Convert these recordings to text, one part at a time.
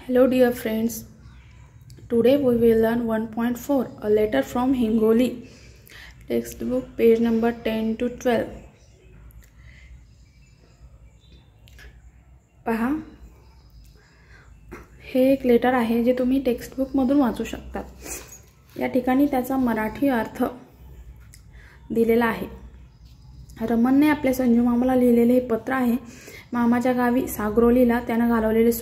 Hello dear friends, today we will learn 1.4 a letter from Hingoli textbook page number 10 to 12. पहा, हे एक letter आहे जे तुम्ही textbook मधून वाचू शकता. या ठिकाणी त्याचा मराठी अर्थ दिलेला आहे. रमणने आपल्या संजू मामाला लिहिलेले हे पत्र आहे. मामाच्या गावी सागरोलीला त्याने घालवलेले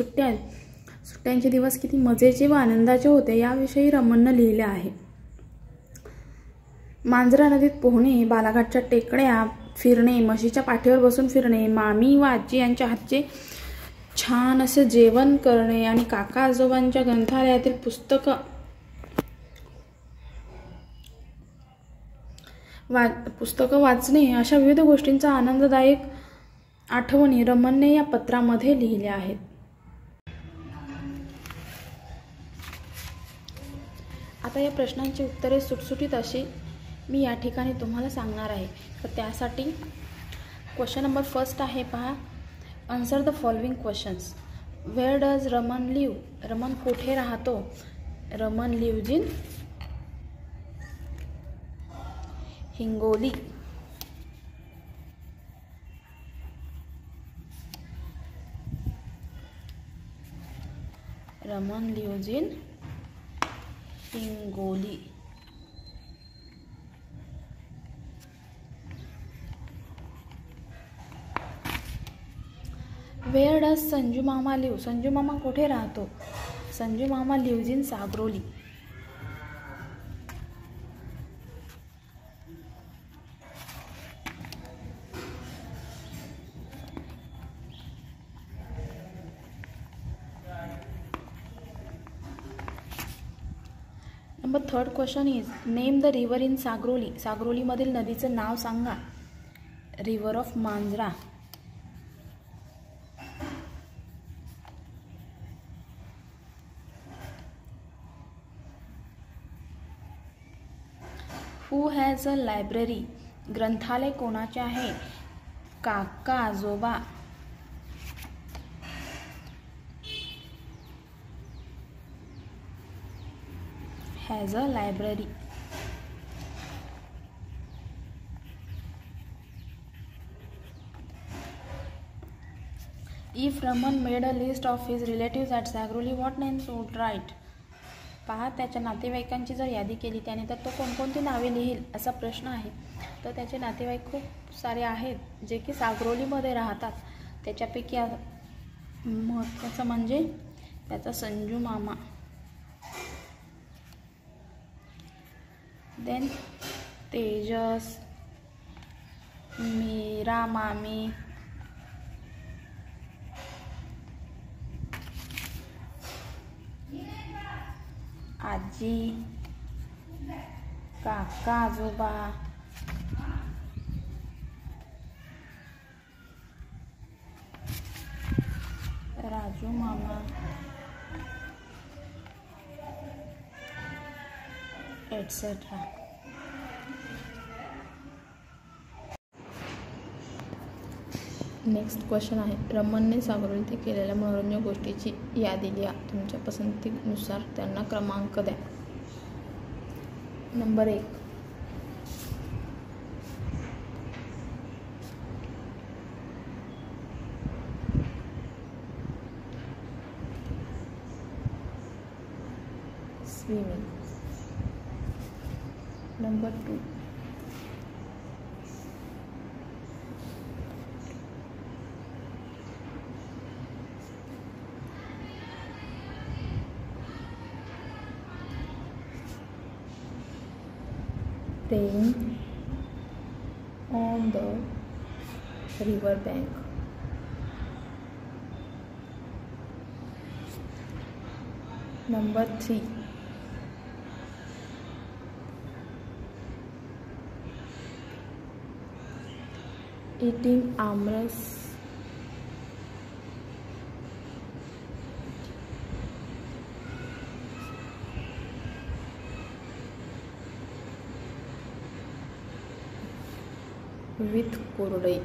सुट्ट्यांचे दिवस किती मजेचे व आनंदाचे होते याविषयी रमणने लिहिले आहे. मांजरा नदीत पोहणे, बालाघाटच्या टेकड्या फिरणे, म्हशीच्या पाठीवर बसून फिरणे, मामी व आजी यांच्या हातचे छान असे जेवण करणे आणि काका आजोबांच्या ग्रंथालयातील पुस्तकं वाचणे अशा विविध गोष्टींचा आनंददायक आठवणी रमणने या पत्रामध्ये लिहिल्या आहेत. आता या प्रश्नांची उत्तरे सुटसुटीत अशी मी या ठिकाणी तुम्हाला सांगणार आहे. तर त्यासाठी क्वेश्चन नंबर फर्स्ट आहे, पहा. Answer the following questions. Where does Raman live? Raman कुठे राहतो? Raman lives in Hingoli. Raman lives in Hingoli. Where does Sanju mama live? Sanju mama कुठे राहतो? Sanju mama lives in Sagaroli. Number third question is name the river in Sagaroli. सागरोलीमधील नदीचं नाव सांगा. River of Manjra. Who has a library? ग्रंथालय कोणाचे आहे? काका आजोबा. Has a library. If Raman made a list of his relatives at Sagaroli what names would write? पहा, त्याच्या नातेवाईकांची जर यादी केली त्याने तर तो कोणकोणती नावे लिहिल असा प्रश्न आहे. तर त्याचे नातेवाईक खूप सारे आहेत जे की सागरोलीमध्ये राहतात. त्याच्यापैकी महत्त्वाचं म्हणजे त्याचा संजू मामा, देन तेजस, मीरा मामी, आजी, काका आजोबा, राजू मामा, एटसेट्रा. नेक्स्ट क्वेश्चन आहे, रमणने सागरोली येथे केलेल्या मनोरंजक गोष्टीची यादी लिहा. तुमच्या पसंतीनुसार त्यांना क्रमांक द्या. Number 1, swimming. Number 2, playing on the river bank. Number 3, eating amras with कोरडई.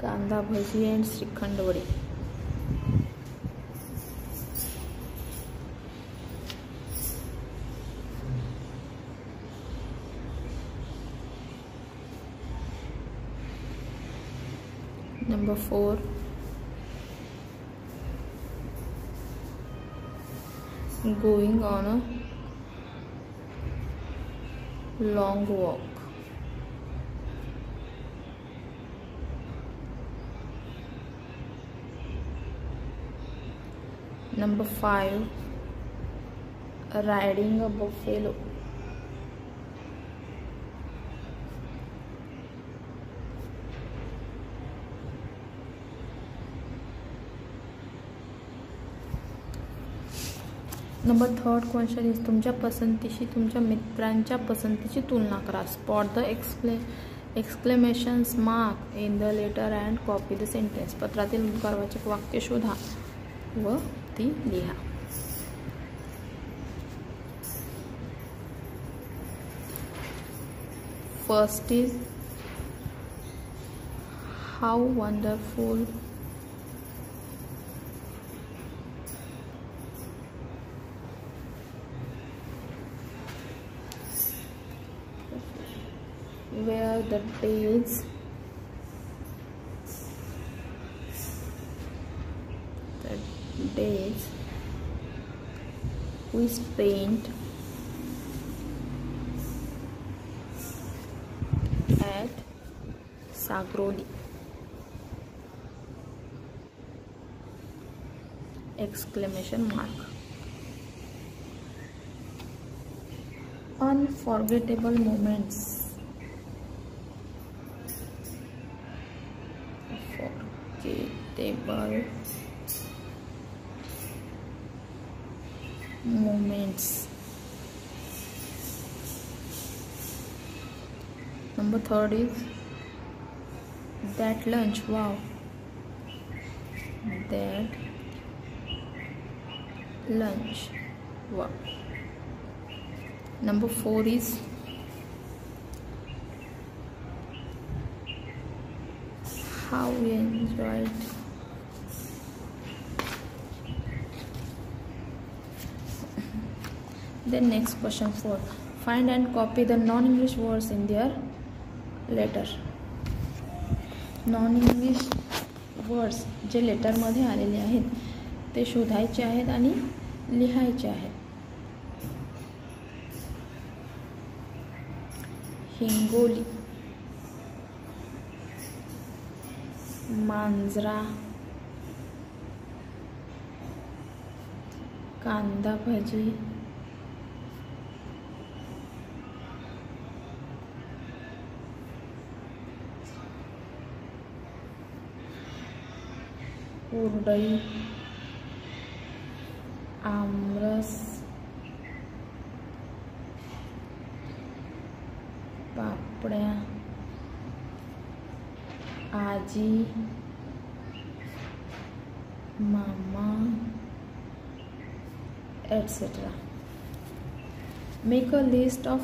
कांदा भजी अँड श्रीखंड वडी. Number 4, going on a long walk. Number 5, riding a buffalo. Number 3rd question is तुमच्या पसंतीशी तुमच्या मित्रांच्या पसंतीची तुलना करा. Spot the exclamations mark in the letter and copy the sentence. पत्रातील उद्गारवाचक वाक्य शोधा व ती लिहा. First is how wonderful. Where the days we spent at Sagroli. Exclamation mark. Unforgettable moments. Unforgettable moments. Number 3rd is that lunch. Wow. That lunch. Wow. Number 4 is how we enjoyed. Then next question 4. Find and copy the non-English words in their letter. Non-English words जे लेटरमध्ये आलेले आहेत ते शोधायचे आहेत आणि लिहायचे आहेत. हिंगोली, मांजरा, कांदा भजी, कुरडई, आमरस, पापड्या, आजी, मामा, etc. Make a list of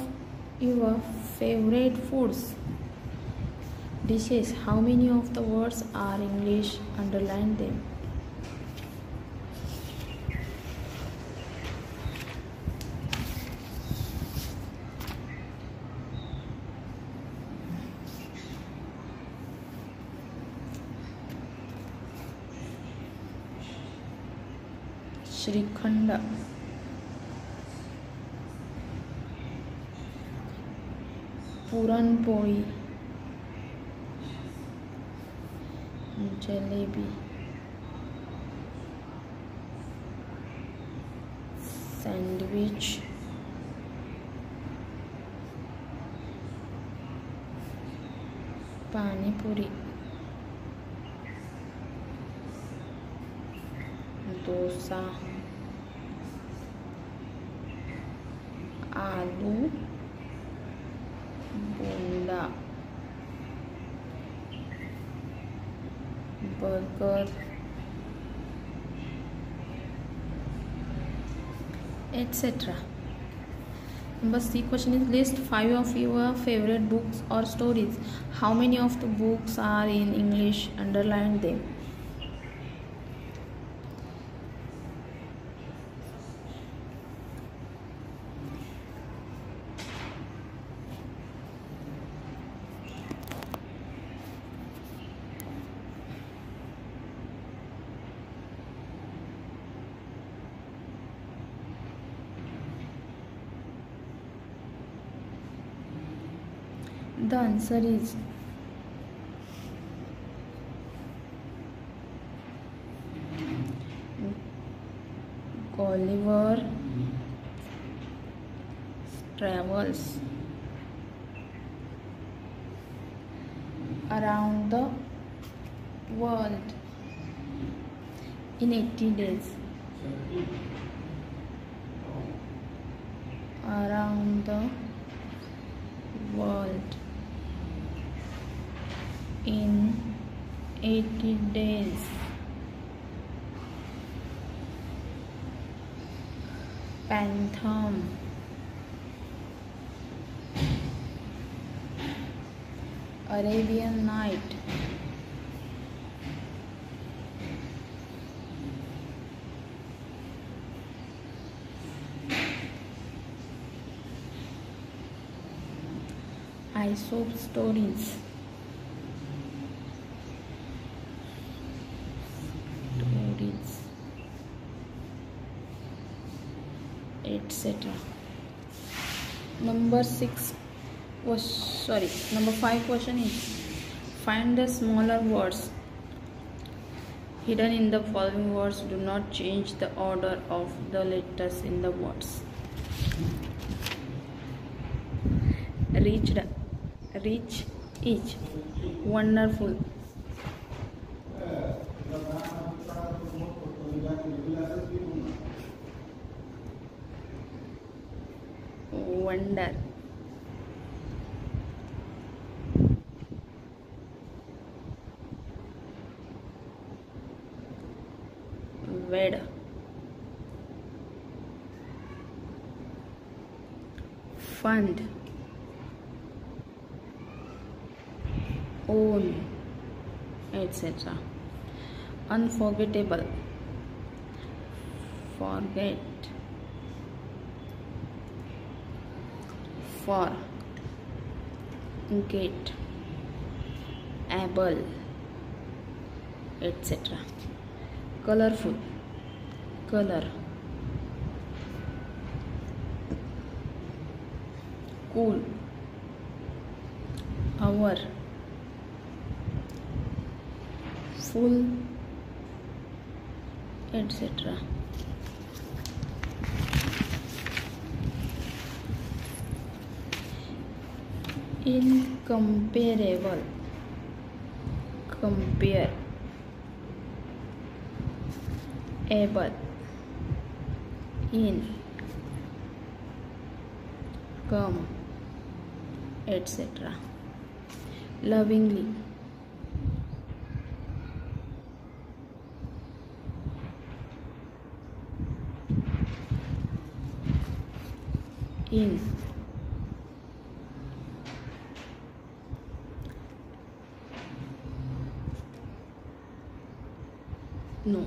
your favorite foods. Dishes. How many of the words are English? Underline them. Shrikhand, puranpoli, jalebi, sandwich, panipuri, dosa, aloo bonda, burger, etc. Number C question is list 5 of your favorite books or stories. How many of the books are in English? Underline them. The answer is Gulliver's Travels Around the World in 80 Days. Around the World in 80 days. Phantom. Arabian Night. Aesop stories. Etc. Number 5 question is find the smaller words hidden in the following words. Do not change the order of the letters in the words. Reached, rich, each, wonderful, wonder, wed, fund, own, etc. Unforgettable, forget, for, get, able, etc. Colorful, color, cool, hour, full, etc. Incomparable, compare, able, in, come, etc. Lovingly, in, no.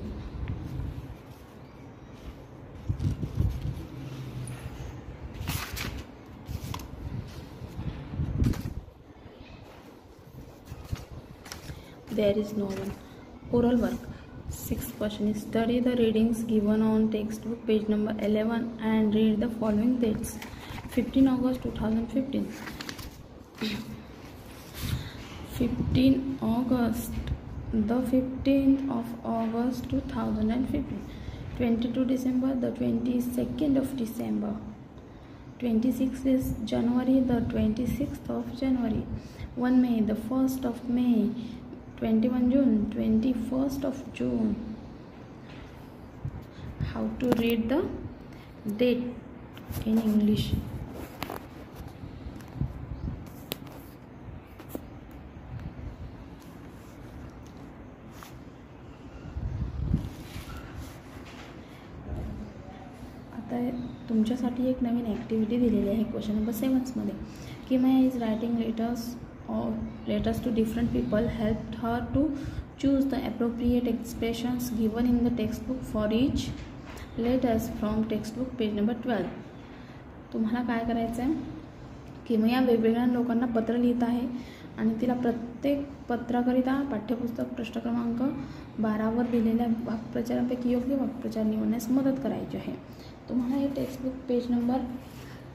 There is no one. Oral work. 6th question is study the readings given on textbook page number 11 and read the following dates. 15 August 2015. 15 August. The 15th of August 2015. 22 December. The 22nd of December. 26th is January. The 26th of January. 1 May. The 1st of May. 21 June, 21st of June. How to read the date in English? आता तुमच्यासाठी एक नवीन activity दिलेली आहे question number 7मध्ये. Kimaya is writing letters to different people. Help her to choose the appropriate expressions given in the textbook for each letters from textbook page number 12. तुम्हाला काय करायचं आहे, किमया वेगवेगळ्या लोकांना पत्र लिहित आहे आणि तिला प्रत्येक पत्राकरिता पाठ्यपुस्तक प्रश्न क्रमांक 12वर दिलेल्या वाक्प्रचारांपैकी योग्य वाक्प्रचार निवडण्यास मदत करायची आहे. तुम्हाला हे टेक्स्टबुक पेज नंबर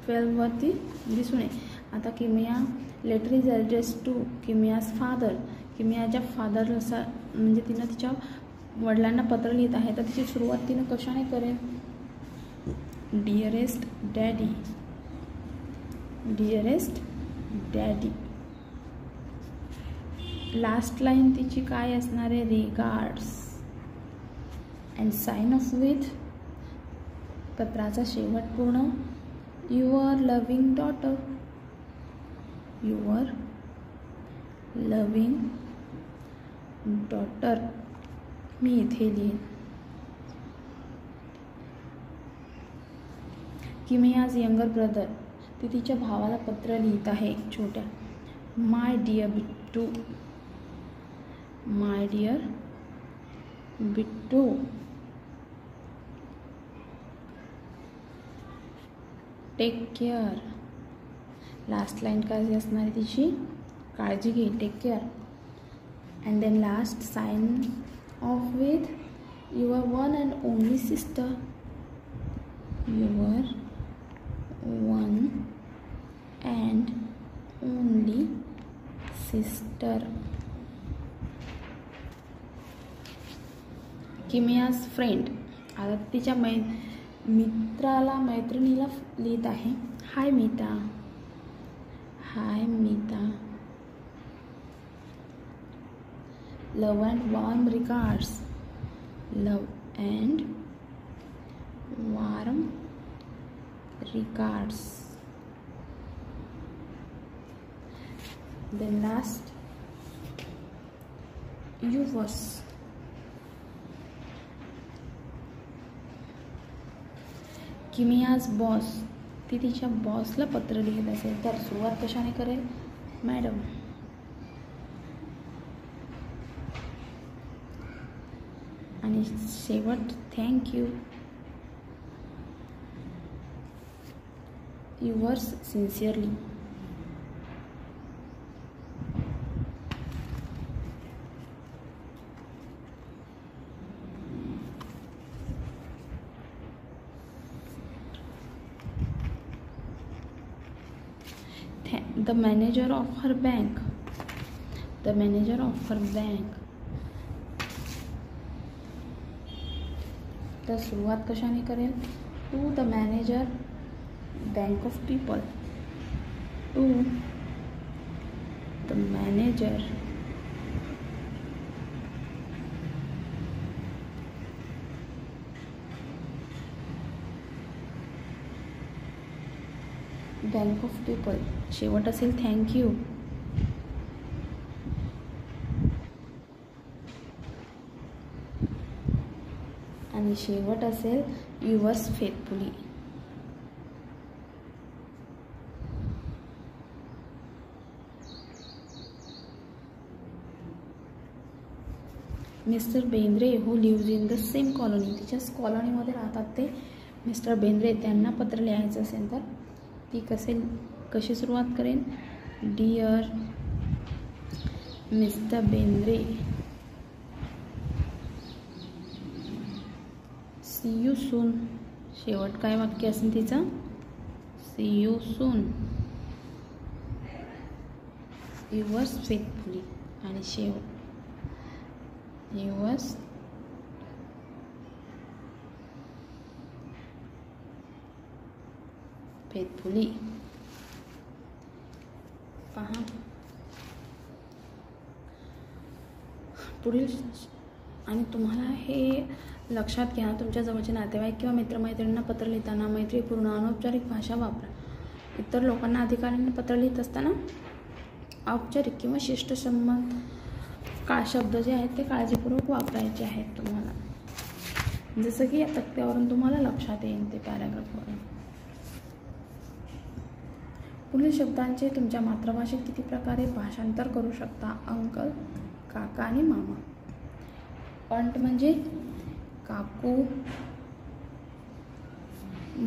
12वरती दिसून येईल. आता Kimaya letter is address to Kimaya's father. किमयाच्या फादर म्हणजे तिनं तिच्या वडिलांना पत्र लिहित आहे, तर तिची सुरुवात तिनं कशाने करेल? Dearest daddy. Dearest daddy. Last line तिची काय असणार आहे? Regards. And sign off with पत्राचा शेवट पूर्ण your loving daughter. Your loving daughter. मी इथे लिहीन. Kimaya's younger brother. ती तिच्या भावाला पत्र लिहित आहे छोट्या. My dear Bittu. My dear Bittu. Take care. Last line काय असणार आहे तिची? काळजी घे. Take care. And then last sign off with your one and only sister. Your one and only sister. Kimaya's friend. आता तिच्या मित्राला मैत्रिणीला लिहित आहे. Hi Meeta. Hi Meeta. Love and warm regards. Love and warm regards. Then last yours. Kimaya's boss. ती तिच्या बॉसला पत्र लिहित असेल, तर सुरुवात कशाने करेल? मॅडम. आणि शेवट thank you. Yours sincerely. The manager of her bank. The manager of her bank. तर सुरुवात कशाने करेल? To the manager bank of people. To the manager bank of people. शेवट असेल थँक्यू. आणि शेवट असेल yours faithfully. Mister Bendre who lives in the same colony. तिच्याच कॉलनीमध्ये राहतात ते मिस्टर बेंद्रे. त्यांना पत्र लिहायचं असेल तर ती कशी सुरुवात करेन? Dear mister Bendre, see you soon. शेवट काय वाक्य असेल तिचं? See you soon. Yours faithfully. आणि शेवट युअर्स फेथफुली. पहा पुढील. आणि तुम्हाला हे लक्षात घ्या, तुमच्या जवळचे नातेवाईक किंवा मित्रमैत्रिणींना पत्र लिहिताना मैत्रीपूर्ण अनौपचारिक भाषा वापरा. इतर लोकांना अधिकाऱ्यांना पत्र लिहित असताना औपचारिक किंवा शिष्ट संबंध शब्द जे आहेत ते काळजीपूर्वक वापरायचे आहेत तुम्हाला. जसं की या तक्त्यावरून तुम्हाला लक्षात येईल ते पॅराग्राफवरून. पुढील शब्दांचे तुमच्या मातृभाषेत किती प्रकारे भाषांतर करू शकता? अंकल, काका आणि मामा. ऑन्ट म्हणजे काकू,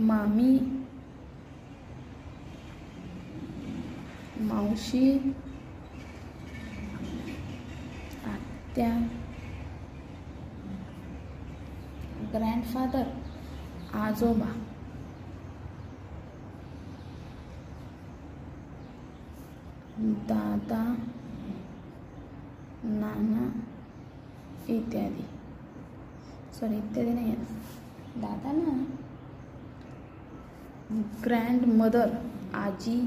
मामी, मावशी, आत्या. ग्रँडफादर, आजोबा. दादा, नाना इत्यादी. सॉरी, इत्यादी नाही आहेत. दादा ना. ग्रँड मदर, आजी.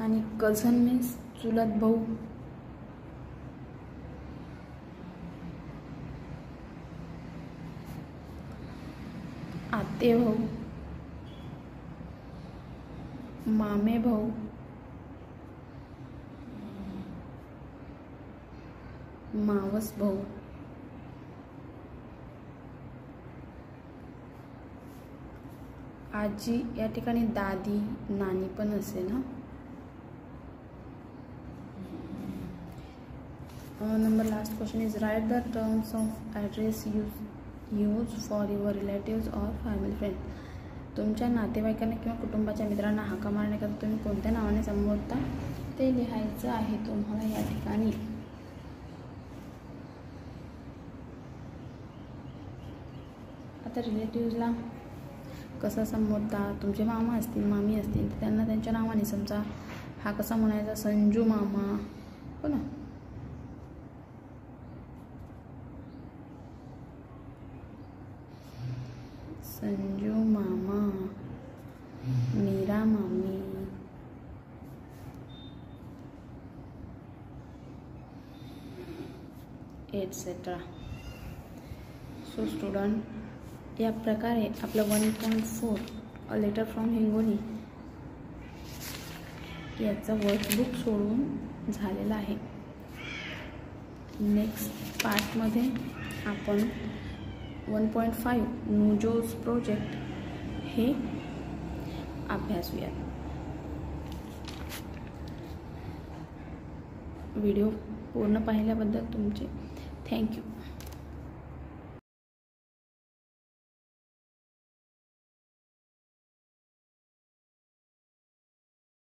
आणि कझन मीन्स चुलत भाऊ. आते भाऊ, मामे भाऊ, मावस भाऊ. आजी या ठिकाणी दादी, नानी पण असेल ना. Number last question is right the terms of address use for your relatives or family friend. तुमच्या नातेवाईकांना किंवा कुटुंबाच्या मित्रांना हाका मारण्याकरता तुम्ही कोणत्या नावाने संबोधता ते लिहायचं आहे तुम्हाला या ठिकाणी. आता रिलेटिव्सला कसं संबोधता? तुमचे मामा असतील, मामी असतील तर त्यांना त्यांच्या नावाने समजा. हा कसा म्हणायचा? संजू मामा, हो ना. संजू मामा, मीरा मामी, एटसेट्रा. सो स्टुडंट, या प्रकारे आपलं 1.4 अ लेटर फ्रॉम हिंगोली याचं वर्कबुक सोडून झालेलं आहे. नेक्स्ट पार्टमध्ये आपण 1.5 नुजोस प्रोजेक्ट हे अभ्यासूयात. व्हिडिओ पूर्ण पाहिल्याबद्दल तुमचे थँक्यू.